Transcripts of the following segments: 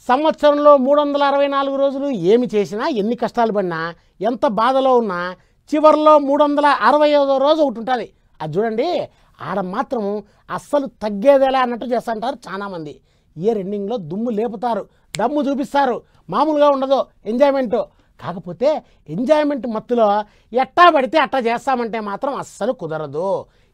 సంవత్సరంలో 364 రోజులు ఏమి చేసినా, ఎన్ని కష్టాలు పడినా, ఎంత బాధలో ఉన్నా చివరిలో 365వ రోజు ఒకటి ఉంటుంది. అది చూడండి, ఆడ మాత్రం అస్సలు తగ్గేదేలా అన్నట్టు చేస్తుంటారు చాలామంది. ఇయర్ ఎండింగ్లో దుమ్ము లేపుతారు, దమ్ము చూపిస్తారు. మామూలుగా ఉండదు ఎంజాయ్మెంటు. కాకపోతే ఎంజాయ్మెంట్ మత్తులో ఎట్టా పడితే అట్టా చేస్తామంటే మాత్రం అస్సలు కుదరదు.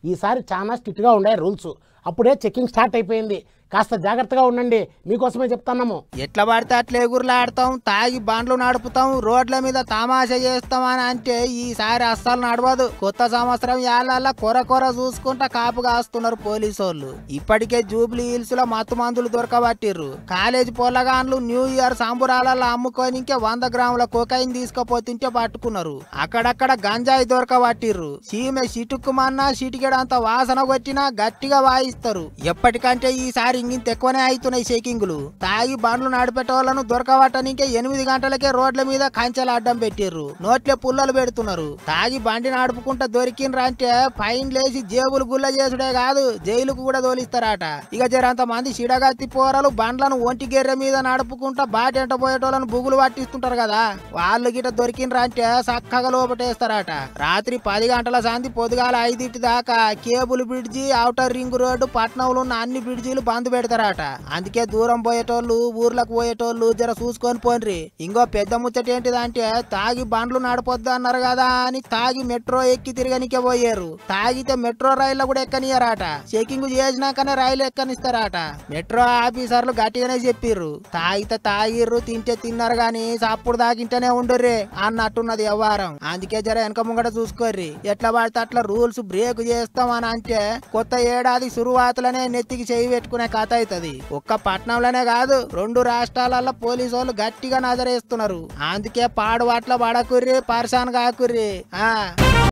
ఈసారి చాలా స్ట్రిక్ట్గా ఉండే రూల్స్. అప్పుడే చెకింగ్ స్టార్ట్ అయిపోయింది. కాస్త జాగ్రత్తగా ఉండండి, మీకోసమే చెప్తున్నాము. ఎట్లా పడితే అట్లా ఎగురులాడతాం, తాగి బండ్లు నడుపుతాం, రోడ్ల మీద తమాషా చేస్తాం అని అంటే ఈసారి అస్సలు నడవదు. కొత్త సంవత్సరం యాళ్ళ కొర చూసుకుంటా కాపు కాస్తున్నారు పోలీసు వాళ్ళు. ఇప్పటికే జూబ్లీ హిల్స్ లో మత్తు మందులు దొరకబట్టిర్రు. కాలేజీ పొల్లగాన్లు న్యూ ఇయర్ సంబురాలలో అమ్ముకొని 100 గ్రాముల కొకైన్ తీసుకుపోతుంటే పట్టుకున్నారు. అక్కడక్కడ గంజాయి దొరకబట్టిర్రు. సీమె సిటుక్కుమన్నా సిటికెడంత వాసన కొట్టినా గట్టిగా వాయిస్తారు. ఎప్పటికంటే ఈసారి ఇంత ఎక్కువనే అవుతున్నాయి చెకింగులు. తాగి బండ్లు నడిపేటోళ్లను దొరకబట్టనికే 8 గంటలకే రోడ్ల మీద కంచెలు అడ్డం పెట్టిర్రు. నోట్లే పుల్లలు పెడుతున్నారు. తాగి బండి నడుపుకుంటా దొరికినరా అంటే ఫైన్ లేసి జేబులు గుల్ల చేసుడే కాదు, జైలుకు కూడా తోలిస్తారట. ఇక జరంత మంది సిడగత్తి పోరలు బండ్లను ఒంటి గెర్రె మీద నడుపుకుంటా బాటెంట పోయేటోళ్ళను బుగులు పట్టిస్తుంటారు కదా, వాళ్ళు గిట దొరికినరా అంటే చక్కగా లోపటేస్తారట. రాత్రి 10 గంటల సంది పొద్దుగాల 5 దాకా cable bridge, outer ring road, పట్నంలో ఉన్న అన్ని బ్రిడ్జిలు బంద్ పెడతారట. అందుకే దూరం పోయేటోళ్ళు, ఊర్లకు పోయేటోళ్ళు జర చూసుకొని పోన్రి. ఇంకో పెద్ద ముచ్చట ఏంటిదంటే, తాగి బండ్లు నడపొద్దు అన్నారు కదా అని తాగి మెట్రో ఎక్కి తిరగనికే పోయారు. తాగితే మెట్రో రైల్లో కూడా ఎక్కనియరాట. చెకింగ్ చేసినాకనే రైలు ఎక్కనిస్తారట. మెట్రో ఆఫీసర్లు గట్టిగానే చెప్పిర్రు, తాగితే తాగిర్రు, తింటే తిన్నారు గాని అప్పుడు దాకింటనే ఉండర్రే అన్నట్టున్నది వ్యవహారం. అందుకే జర వెనక ముంగట చూసుకోర్రి. ఎట్లా పడితే అట్లా రూల్స్ బ్రేక్ చేస్తాం అని అంటే కొత్త ఏడాది సురువాతులనే నెత్తికి చేయి పెట్టుకునే కథ అవుతుంది. ఒక్క పట్నంలోనే కాదు, 2 రాష్ట్రాలలో పోలీసు వాళ్ళు గట్టిగా నజరేస్తున్నారు. అందుకే పాడువాట్ల పడకుర్రి, పర్షాన్ కాకుర్రి.